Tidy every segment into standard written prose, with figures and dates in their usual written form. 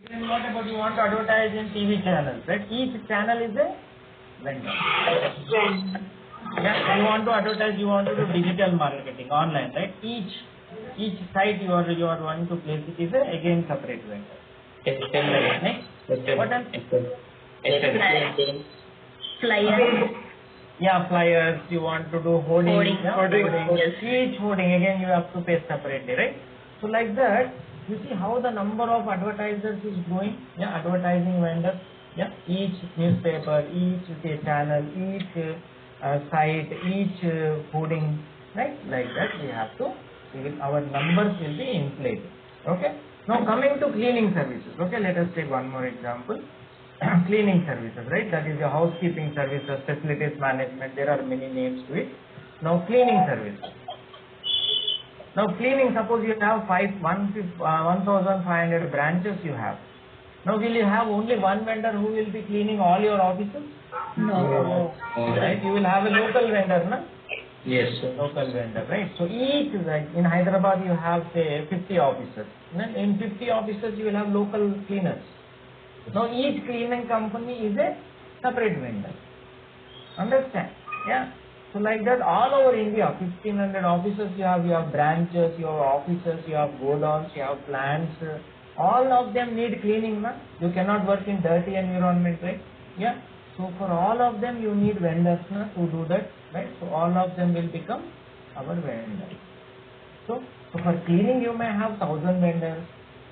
Then what about you want to advertise in TV channels, right? Each channel is a vendor. Yeah, you want to advertise, you want to do digital marketing online, right? Each site you are wanting to place it is a again separate vendor. Next, what else? Flyers. Yeah, flyers. You want to do hoarding. Hoarding. Yeah, Hoarding, yes. Each hoarding again you have to pay separately, right? So like that, you see how the number of advertisers is growing. Yeah, advertising vendors. Yeah, each newspaper, each channel, each site, each hoarding, right? Like that we have to. Our numbers will be inflated. Okay. Now coming to cleaning services. Okay, let us take one more example. Cleaning services, right? That is the housekeeping services, facilities management. There are many names to it. Now cleaning service. Now cleaning, suppose you have 1,500 branches you have. Now will you have only one vendor who will be cleaning all your offices? No. Right? You will have a local vendor, no? Yes, sir. Local vendor, right? So each, like in Hyderabad you have say 50 offices. Then in 50 offices you will have local cleaners. Now each cleaning company is a separate vendor. Understand? Yeah. So like that all over India, 1,500 offices you have branches, you have offices, you have godowns, you have plants. All of them need cleaning, na? You cannot work in dirty environment, right? Yeah. So for all of them you need vendors, na, to do that, right? So all of them will become our vendors. So for cleaning you may have 1,000 vendors.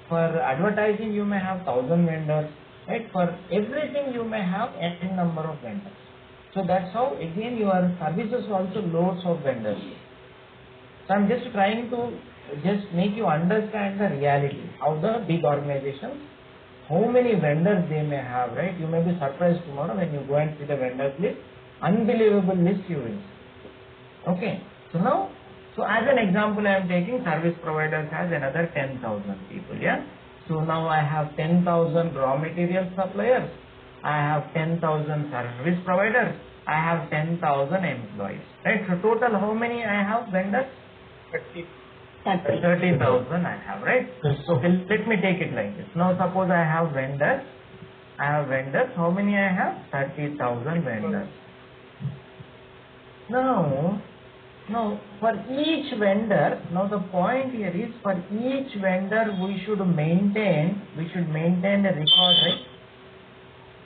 For advertising you may have 1,000 vendors. Right? For everything you may have n number of vendors. So that's how again your services also loads of vendors. So I'm just trying to just make you understand the reality of the big organizations, how many vendors they may have, right? You may be surprised tomorrow when you go and see the vendors list. Unbelievable list you will see. Okay. So now, so as an example I am taking service providers has another 10,000 people, yeah? So now I have 10,000 raw material suppliers, I have 10,000 service providers, I have 10,000 employees, right? So total how many I have vendors? 30,000 I have, right? So let me take it like this. Now suppose I have vendors, how many I have? 30,000 vendors. Now, for each vendor, now the point here is for each vendor we should maintain a record, right?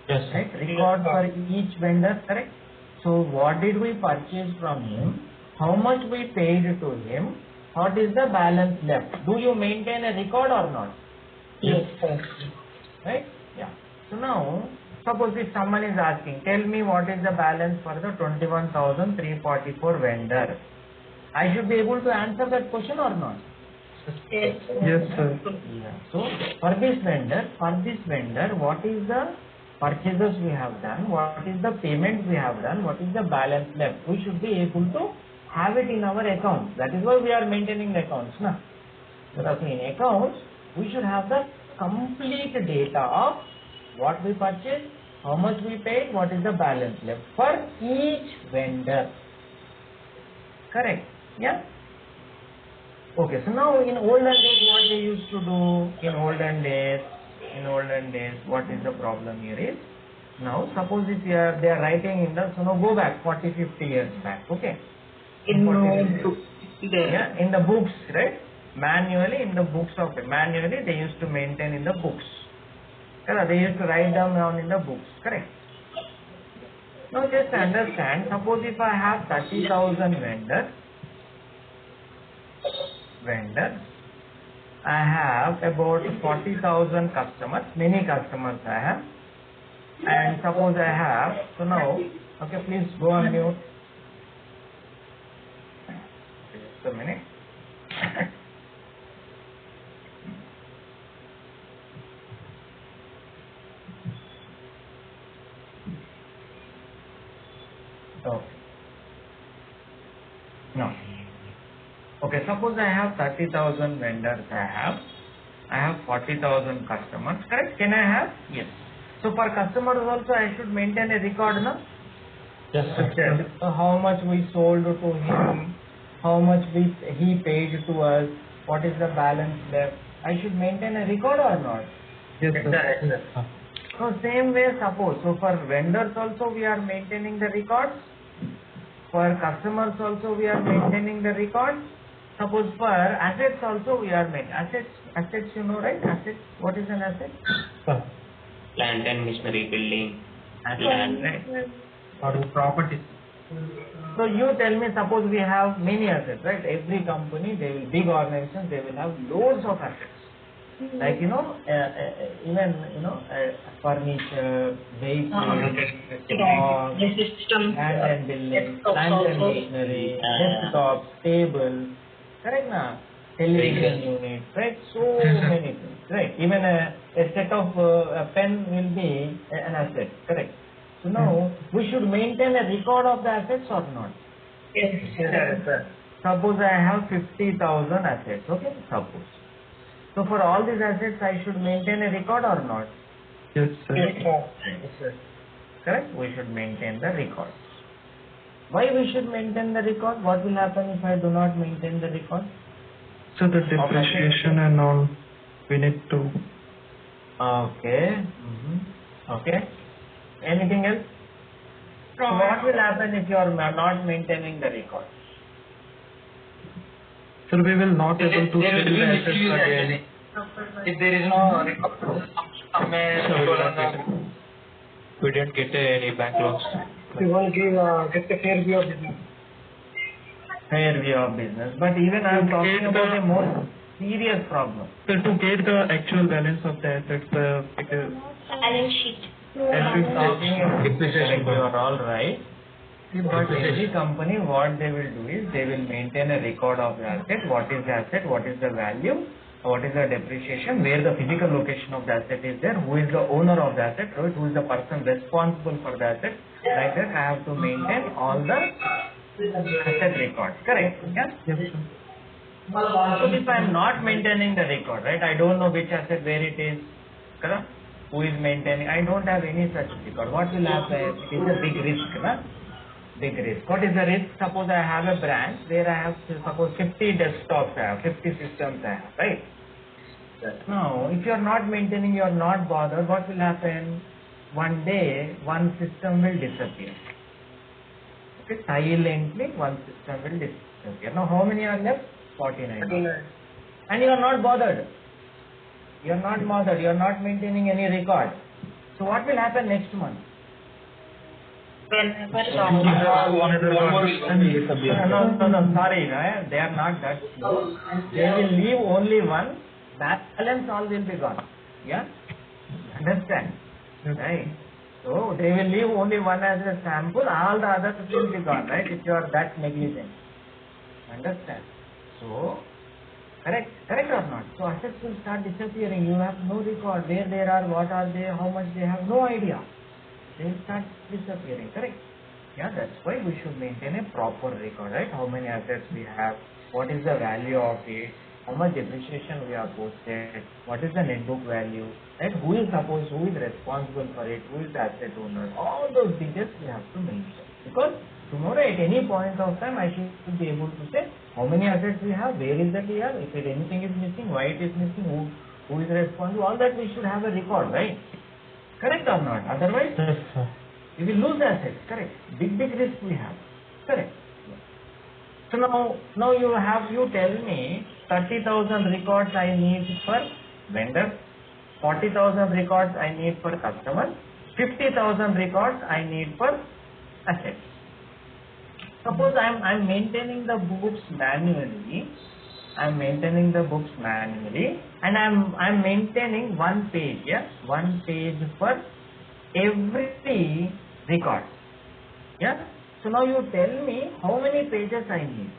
Yes, Right? Record for each vendor, correct? So what did we purchase from him? How much we paid to him? What is the balance left? Do you maintain a record or not? Yes, sir. Right? Yeah. So now, suppose if someone is asking, tell me what is the balance for the 21,344 vendor. I should be able to answer that question or not? Yes. Yes, sir. Yeah. So for this vendor, what is the purchases we have done? What is the payment we have done? What is the balance left? We should be able to have it in our accounts. That is why we are maintaining the accounts, na? Because in accounts, we should have the complete data of what we purchased, how much we paid, what is the balance left for each vendor. Correct? Yeah? Okay, so now in olden days, what they used to do in olden days, what is the problem here is, now suppose if they are writing in the, so now go back 40, 50 years back, okay? In 40, notebook. yeah, in the books, right? Manually in the books of it. Manually they used to maintain in the books. Correct? They used to write them down in the books. Correct? Now just understand, suppose if I have 30,000 vendors, I have about 40,000 customers, many customers I have, and suppose I have, so now, okay, please go on mute. Just a minute. Okay. No. Okay, suppose I have 30,000 vendors I have 40,000 customers, correct? Can I have? Yes. So for customers also I should maintain a record, no? Yes, sir. So how much we sold to him, how much he paid to us, what is the balance left? I should maintain a record or not? Yes, Correct, sir. sir. So same way, suppose, so for vendors also we are maintaining the records, for customers also we are maintaining the records, suppose for assets also we are maintaining, assets you know right, assets, what is an asset? Sir. Plant and machinery, building, Asset, land. right? Or property. So you tell me, suppose we have many assets, right? Every company, they will, big organizations, they will have loads of assets. Like, even, furniture, vehicles, stocks, The system. land and building, desktops plant and also. machinery, desktops, tables, correct na? Television units, right? So many things, right? Even a set of a pen will be an asset, correct? So now, we should maintain a record of the assets or not? Yes, Yes, sir. Suppose I have 50,000 assets, okay? Suppose. So for all these assets, I should maintain a record or not? Yes, sir. Yes, sir. Correct? We should maintain the record. Why we should maintain the record? What will happen if I do not maintain the record? So the depreciation and all, we need to. Okay. Okay. Anything else? So what will happen if you are not maintaining the record? Sir, we will not able to There will sell be the assets misuse again. actually. If there is no record, somewhere stolen. We didn't get any bank loans. We will get a fair view of business. Fair view of business. But even I am talking about a more serious problem. So to get the actual balance of the assets, because Balance sheet. every Talking Depreciation. you are all right. But every company, what they will do is they will maintain a record of the asset. What is the asset? What is the value? What is the depreciation? Where the physical location of the asset is there? Who is the owner of the asset? Right? Who is the person responsible for the asset? Like that, I have to maintain all the asset records. Correct? Yeah? yes, sir. So if I am not maintaining the record, right? I don't know which asset, where it is. Correct? Who is maintaining? I don't have any such record. What will happen? It is a big risk. Right? Big risk. What is the risk? Suppose I have a branch where I have, suppose 50 desktops I have, 50 systems I have, right? Now, if you are not maintaining, you are not bothered, what will happen? One day, one system will disappear. Okay, silently, one system will disappear. Now, how many are left? 49. And you are not bothered. You are not bothered. You are not maintaining any record. So, what will happen next month? Whenever No, sorry, they are not that slow. They will leave only one, balance all will be gone. Yeah? Understand? Right? So, they will leave only one as a sample, all the others will be gone, right? If you are that negligent. Understand? So, correct or not? So, assets will start disappearing. You have no record where they are, what are they, how much they have, no idea. They will start disappearing, correct? Yeah, that's why we should maintain a proper record, right? How many assets we have, what is the value of it, how much depreciation we have posted, what is the net book value, right? Who is responsible for it, who is the asset owner, all those details we have to mention. Because tomorrow at any point of time I should be able to say how many assets we have, where is that we have, if anything is missing, why it is missing, who is responsible, all that we should have a record, right? Correct or not? Otherwise, Yes, sir. we will lose assets. Correct. Big risk we have. Correct. So now you tell me 30,000 records I need for vendor, 40,000 records I need for customer, 50,000 records I need for assets. Suppose I'm maintaining the books manually. I'm maintaining the books manually, and I'm maintaining one page, yeah, one page for every record, yeah. So now you tell me how many pages I need.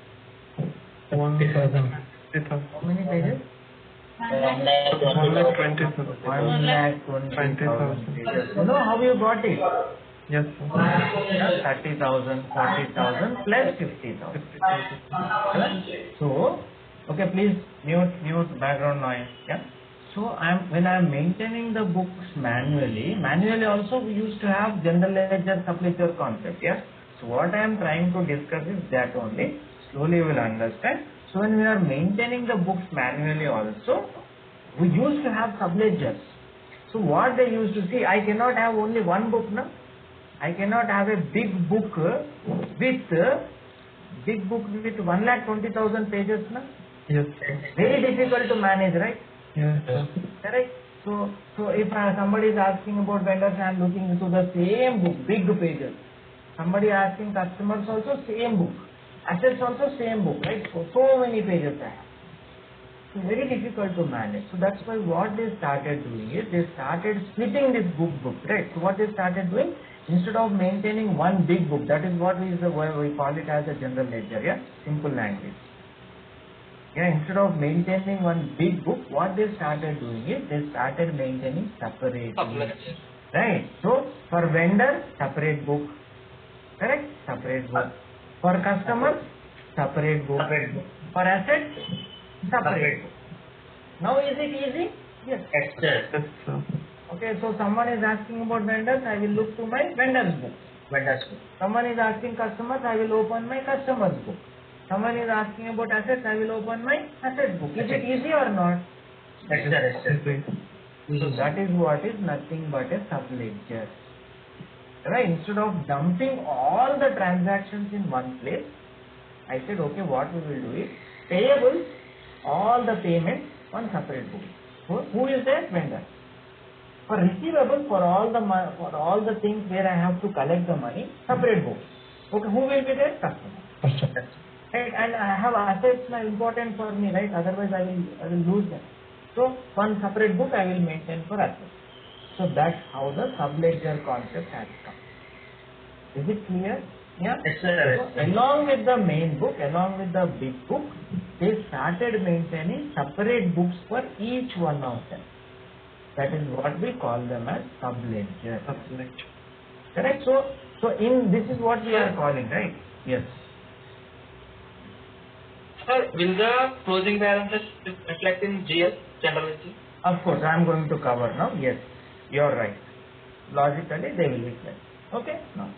1,000. How many pages? 1,20,000. 1,20,000 pages. You know how you got it? Yes, sir. 30,000, 40,000 plus 50,000. 50,000. So, okay, please mute background noise. Yeah. So when I'm maintaining the books manually also we used to have general ledger, sub-ledger concept. Yeah. So what I am trying to discuss is that only. Slowly you will understand. So when we are maintaining the books manually also, we used to have sub-ledgers. So what they used to see, I cannot have only one book now. I cannot have a big book with 1,20,000 pages now. Yes. Very difficult to manage, right? Yes. Correct. So if somebody is asking about vendors, I am looking into the same book, big pages. Somebody asking customers also same book. Assets also same book, right? So many pages I have. So very difficult to manage. So that's why what they started doing is they started splitting this book, right? So what they started doing, instead of maintaining one big book, that is what we call it as a general ledger, yeah, simple language. Yeah, instead of maintaining one big book, what they started doing is they started maintaining separate. Right. So for vendor, separate book. Correct? Separate book. For customer, separate book. For assets, separate book. Now is it easy? Yes. Yes, sir. Okay, so someone is asking about vendors, I will look to my vendors book. Someone is asking customers, I will open my customers book. Someone is asking about assets, I will open my assets book. Is it easy or not? Yes, sir. So that is what is nothing but a subledger. Right? Instead of dumping all the transactions in one place, I said, okay, what we will do is payables, all the payments, one separate book. Who is that? Vendor. For receivables, for all the things where I have to collect the money, separate book. Okay, who will be there? Customer. Right? And I have assets now important for me, right? Otherwise I will lose them. So one separate book I will maintain for assets. So that's how the subledger concept has come. Is it clear? Yeah. Yes, sir. So along with the main book, along with the big book, they started maintaining separate books for each one of them. That is what we call them as subledger. Correct? So this is what we are calling, right? Yes. Sir, will the closing balances reflect in GL, general ledger? Of course, I am going to cover now. Yes, you are right. Logically, they will reflect. Okay? No.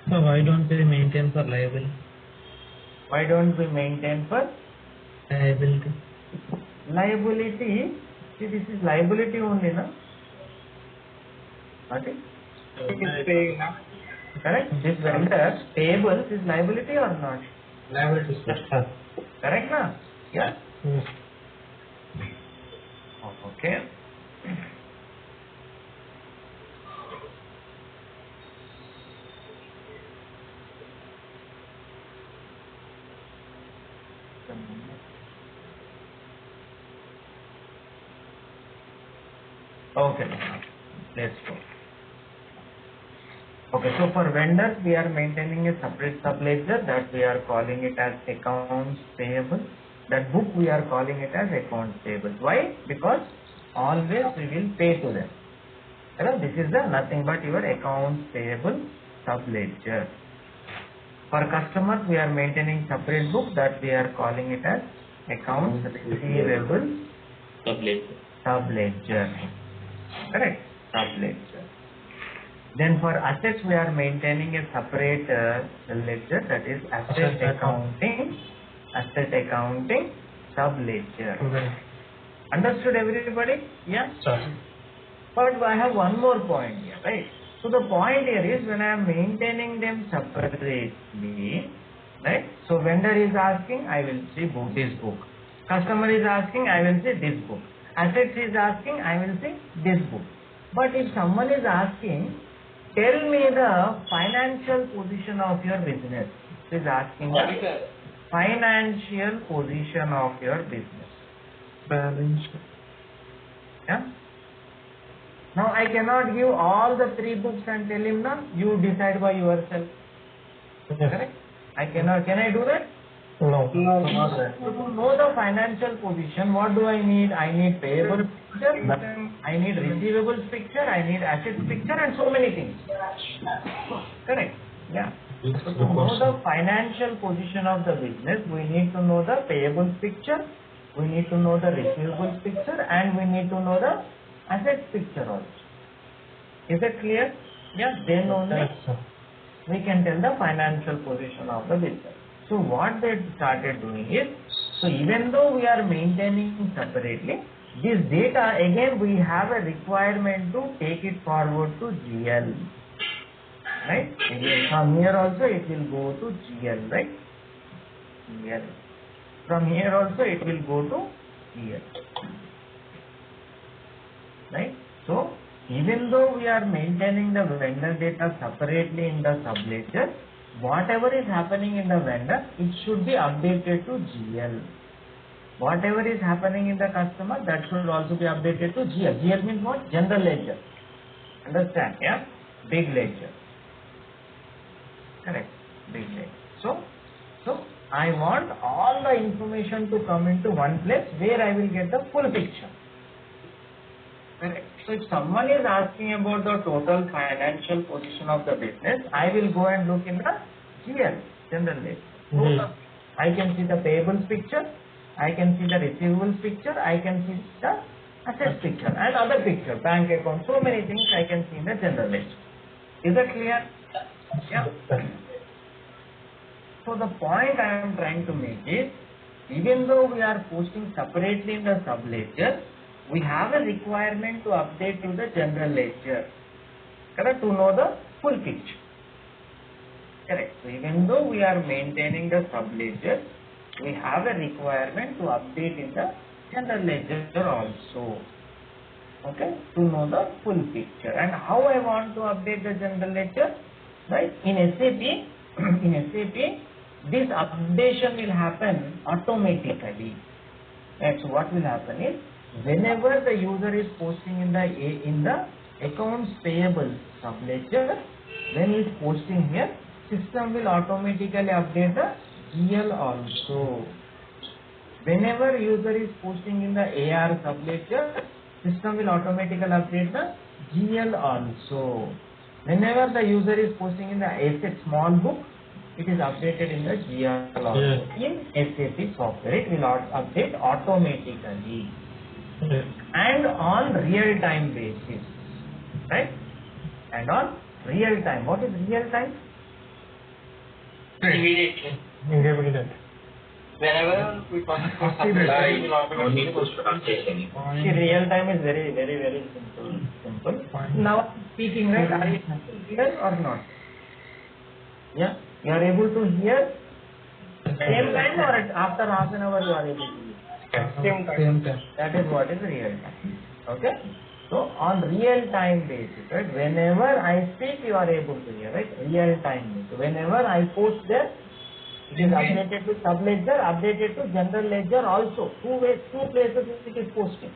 So why don't we maintain for liability? Why don't we maintain for Liability. liability? See, this is liability only, no? What is? Correct? This vendor payables is liability or not? Liability, sir. Correct, na? Yeah. Yes. Okay. Okay, let's go. Okay, so for vendors, we are maintaining a separate subledger that we are calling it as accounts payable. That book we are calling it as accounts payable. Why? Because always we will pay to them. This is the nothing but your accounts payable subledger. For customers, we are maintaining separate book that we are calling it as accounts receivable subledger. Correct? Subledger. Then for assets, we are maintaining a separate ledger, that is asset accounting subledger. Okay. Understood, everybody? Yeah? Sir. But I have one more point here, right? So the point here is when I am maintaining them separately, right? So vendor is asking, I will see this book. Customer is asking, I will see this book. Assets is asking, I will see this book. But if someone is asking, tell me the financial position of your business. Is asking the financial position of your business. Balance. Yeah? Now I cannot give all the 3 books and tell him, no, you decide by yourself. Correct? I cannot. Can I do that? No. So to know the financial position, what do I need? I need payable picture, I need receivables picture, I need assets picture, and so many things. Correct? Yeah. So to know the financial position of the business, we need to know the payables picture, we need to know the receivables picture, and we need to know the assets picture also. Is it clear? Yeah. Then only we can tell the financial position of the business. So what they started doing is, so even though we are maintaining separately, This data, again we have a requirement to take it forward to GL. Right? Again, from here also it will go to GL, right? GL. From here also it will go to GL. Right? So, even though we are maintaining the vendor data separately in the subledger, whatever is happening in the vendor, it should be updated to GL. Whatever is happening in the customer, that should also be updated to GL. GL means what? General ledger. Understand? Yeah? Big ledger. Correct. Big ledger. So I want all the information to come into one place where I will get the full picture. Correct. So if someone is asking about the total financial position of the business, I will go and look in the GL, general ledger. I can see the payables picture, I can see the receivables picture, I can see the assets picture and other picture, bank account, so many things I can see in the general ledger. Is that clear? Yeah. So the point I am trying to make is, even though we are posting separately in the subledger, we have a requirement to update to the general ledger, correct, to know the full picture. Correct. So even though we are maintaining the subledger, we have a requirement to update in the general ledger also. Okay, to know the full picture. And how I want to update the general ledger? Right? In SAP, this updation will happen automatically. Right? So what will happen is, whenever the user is posting in the accounts payable subledger, when he is posting here, system will automatically update the GL also. Whenever user is posting in the AR subledger, system will automatically update the GL also. Whenever the user is posting in the asset small book, it is updated in the GL also. In SAP software, it will update automatically. And on real-time basis, right? And on real-time. What is real-time? Immediately. Whenever we pass See, real-time is very, very, very simple. Now speaking, right? Are you here or not? Yeah? You are able to hear same time or after half an hour you are able to hear? same time. That is what is real time. Okay? So on real time basis, right? Whenever I speak, you are able to hear, right? Real time basis. Whenever I post there, it is updated to subledger, updated to general ledger also. Two places it is posting.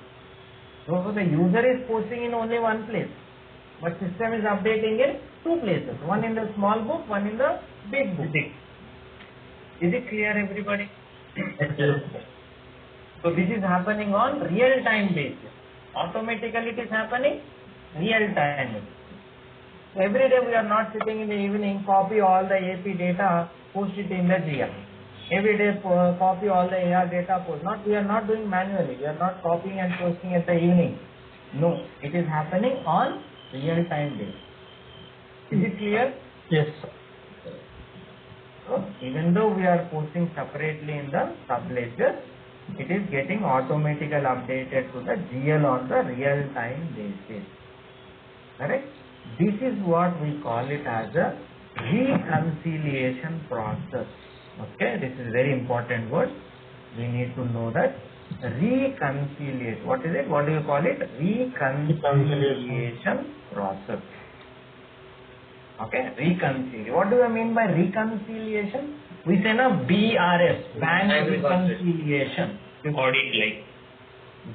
So the user is posting in only one place, but system is updating in two places. One in the small book, one in the big book. Is it clear, everybody? So this is happening on real time basis. Automatically it is happening real time. So every day we are not sitting in the evening, copy all the AP data, post it in the GL. Every day copy all the AR data, post. We are not doing manually. We are not copying and posting at the evening. No, it is happening on real time basis. Is it clear? Yes. So even though we are posting separately in the subledger, it is getting automatically updated to the GL on the real time basis. Correct? This is what we call it as a reconciliation process. Okay, this is very important word. We need to know that. Reconciliation. What is it? What do you call it? Reconciliation process. Okay, reconciliation. What do you mean by reconciliation? We say na BRS, bank reconciliation. Audit like.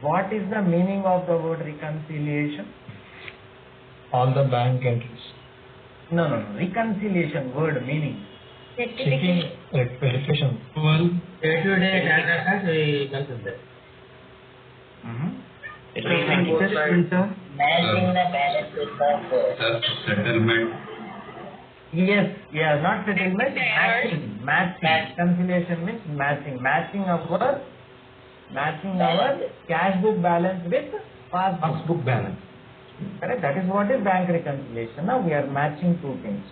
What is the meaning of the word reconciliation? All the bank entries. No. Reconciliation word meaning. Checking verification. Well, Day-to-day transactions we consider. Matching the balances of settlement. Yes, not settlement, matching. Reconciliation means matching our cash book balance with passbook balance. Correct? That is what is bank reconciliation. Now we are matching two things.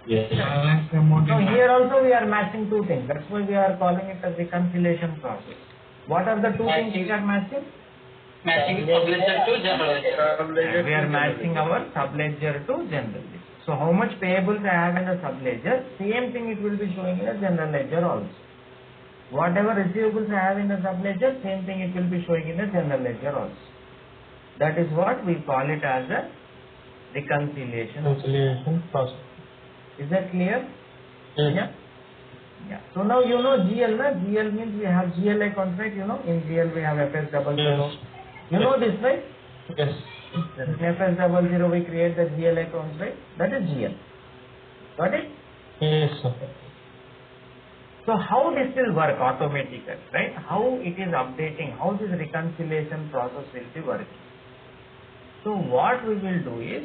yes. So here also we are matching two things. That's why we are calling it as reconciliation process. What are the two things we are matching? Matching subledger to general ledger. We are matching our subledger to general ledger. So how much payables I have in the subledger, same thing it will be showing in the general ledger also. Whatever receivables I have in the subledger, same thing it will be showing in the general ledger also. That is what we call it as a reconciliation process. Is that clear? Yeah. Yeah. So now you know GL, na? GL means we have GL account, right? You know, in GL we have FS00. You know this, right? Yes. In FS00 we create the GL account, right? That is GL. Got it? Yes, sir. So how this will work automatically, right? How it is updating, how this reconciliation process will be working. So what we will do is,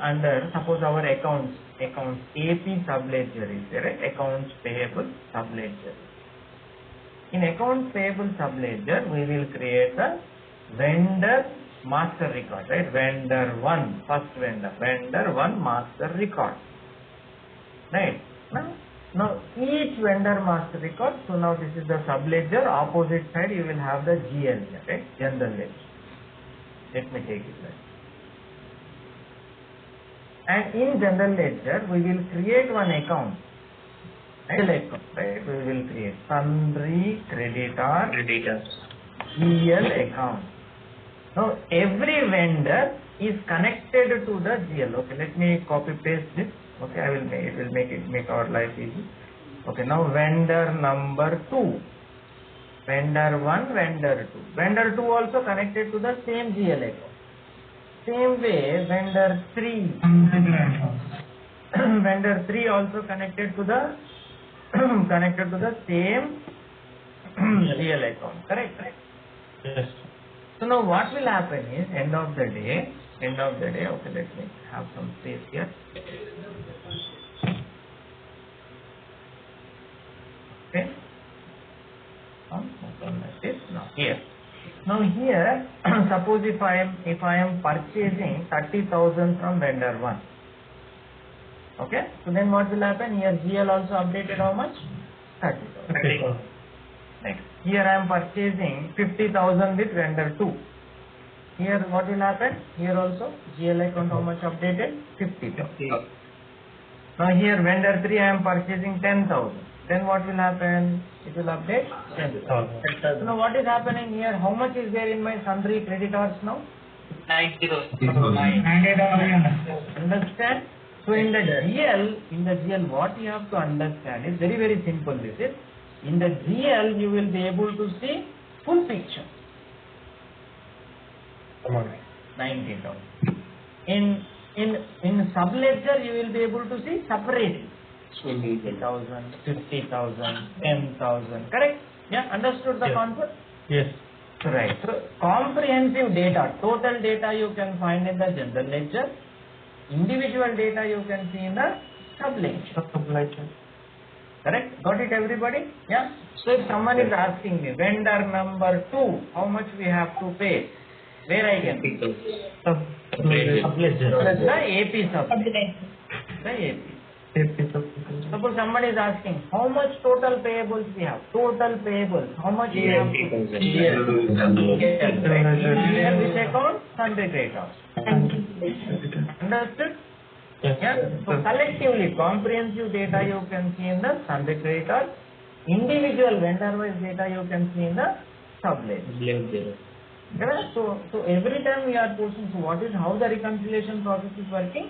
under suppose our accounts AP subledger is there, right? Accounts payable subledger. In accounts payable subledger, we will create the vendor master record, right? Vendor 1, first vendor 1 master record, right? Now each vendor master record, so now this is the subledger, opposite side you will have the GL, right? General ledger. Let me take it right. And in general ledger, we will create one account. Right? We will create sundry creditor GL account. Now every vendor is connected to the GL. Okay, let me copy paste this. Okay, I will make our life easy. Okay, now vendor number 2, vendor 1, vendor 2. Vendor 2 also connected to the same GL account. Same way, vendor 3, vendor 3 also connected to the same GL account. Correct? Yes. So now what will happen is, end of the day, okay, let me have some space here. Okay. Open like this. Now here. Now here, suppose if I am purchasing 30,000 from vendor 1. Okay. So then what will happen? Here GL also updated how much? 30,000. Next. Here I am purchasing 50,000 with vendor 2. Here what will happen? Here also GL account how much updated? 50,000. Now here vendor 3 I am purchasing 10,000. Then what will happen? It will update 10,000. So now what is happening here? How much is there in my sundry creditors now? 90. Understand? So in the GL, what you have to understand is very, very simple. This is, in the GL you will be able to see full picture. 90,000. In subledger you will be able to see separately. 80,000, 50,000, 10,000. Correct? Yeah, understood the concept? Yes. Right. So comprehensive data, total data you can find in the general ledger. Individual data you can see in the subledger. Correct? Got it, everybody? Yeah. So if someone is asking me, vendor number 2, how much we have to pay? Where I can see? Subledger. That's the AP subledger. The AP. Suppose somebody is asking, how much total payables we have? Total payables, how much we have to pay? Here which account? Sundry creditors. Understood? Yes. Yeah. So collectively, comprehensive data you can see in the sundry creditors. Individual vendor-wise data you can see in the subledger. So every time we are posting, so how the reconciliation process is working?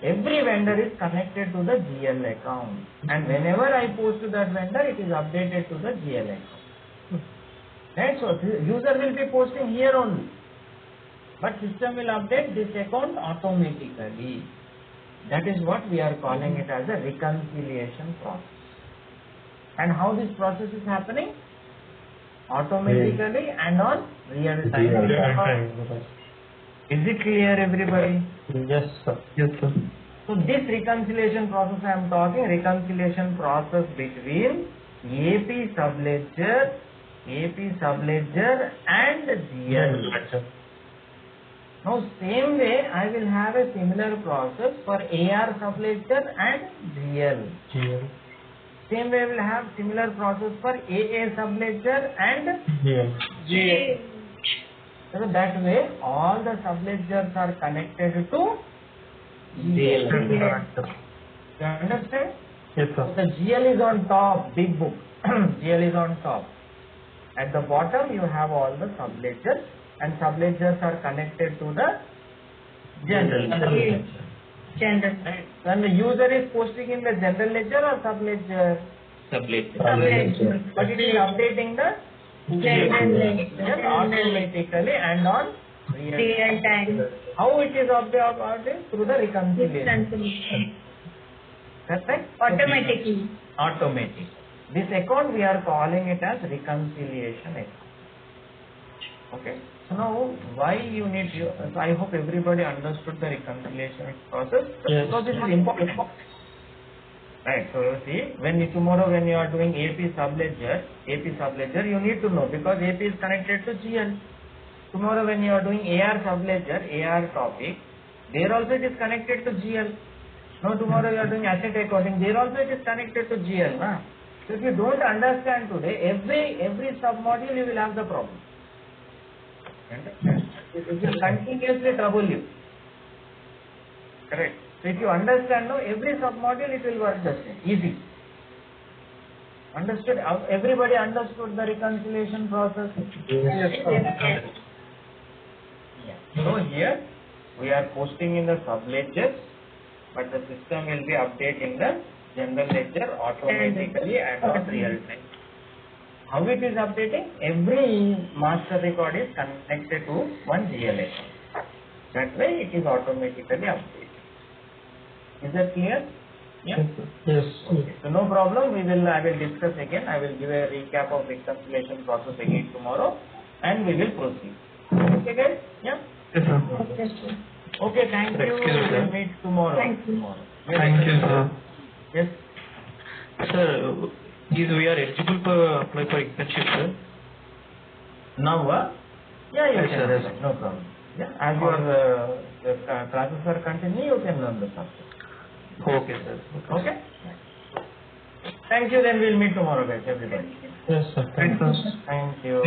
Every vendor is connected to the GL account, and whenever I post to that vendor, it is updated to the GL account. Right? So user will be posting here only, but system will update this account automatically. That is what we are calling it as a reconciliation process. And how this process is happening? Automatically and on real time. Is it clear, everybody? Yes, sir. Yes, sir. So this reconciliation process I am talking, reconciliation process between AP subledger and GL. Now same way I will have a similar process for AR subledger and GL. Same way I will have similar process for AA subledger and GL. So that way, all the subledgers are connected to GL. You understand? Yes, sir. The GL is on top, big book. GL is on top. At the bottom, you have all the subledgers, and subledgers are connected to the general ledger. Right? When the user is posting in the general ledger or subledger, Subledger. but it is updating the General ledger automatically and on real time. How it is updated? Through the reconciliation. Correct? Automatically. Automatic. This account we are calling it as reconciliation account. Okay. So now, why you need? So I hope everybody understood the reconciliation process. Yes. Because this is important. Right. So you see, tomorrow when you are doing AP subledger, you need to know because AP is connected to GL. Tomorrow when you are doing AR subledger, AR topic, there also it is connected to GL. Now tomorrow you are doing asset accounting, there also it is connected to GL. Na? So if you don't understand today, every sub-module you will have the problem. Understand? It will continuously trouble you. Correct. So if you understand now, every sub-module it will work the same. Easy. Understood? Everybody understood the reconciliation process? Yes. So here we are posting in the sub-ledgers, but the system will be updating the general ledger automatically and on real time. How it is updating? Every master record is connected to one GL account. That way it is automatically updated. Is that clear? Yeah. Yes. Okay. So no problem. I will discuss again. I will give a recap of reconciliation process again tomorrow, and we will proceed. Okay, guys? Yeah. Yes, sir. Yes, sir. Okay. Thank you. Excuse me, We sir. will meet tomorrow. Thank you. Tomorrow. Thank you, sir. Yes. Sir, we are eligible for apply for internship, sir. Now, yeah, you Yes, can. sir. Apply. No problem. Yeah. As your classes are continuing, you can learn the subject. Okay, sir. Okay. Thank you. Then we'll meet tomorrow, guys. Everybody. Yes, sir. Thank you. Thank you.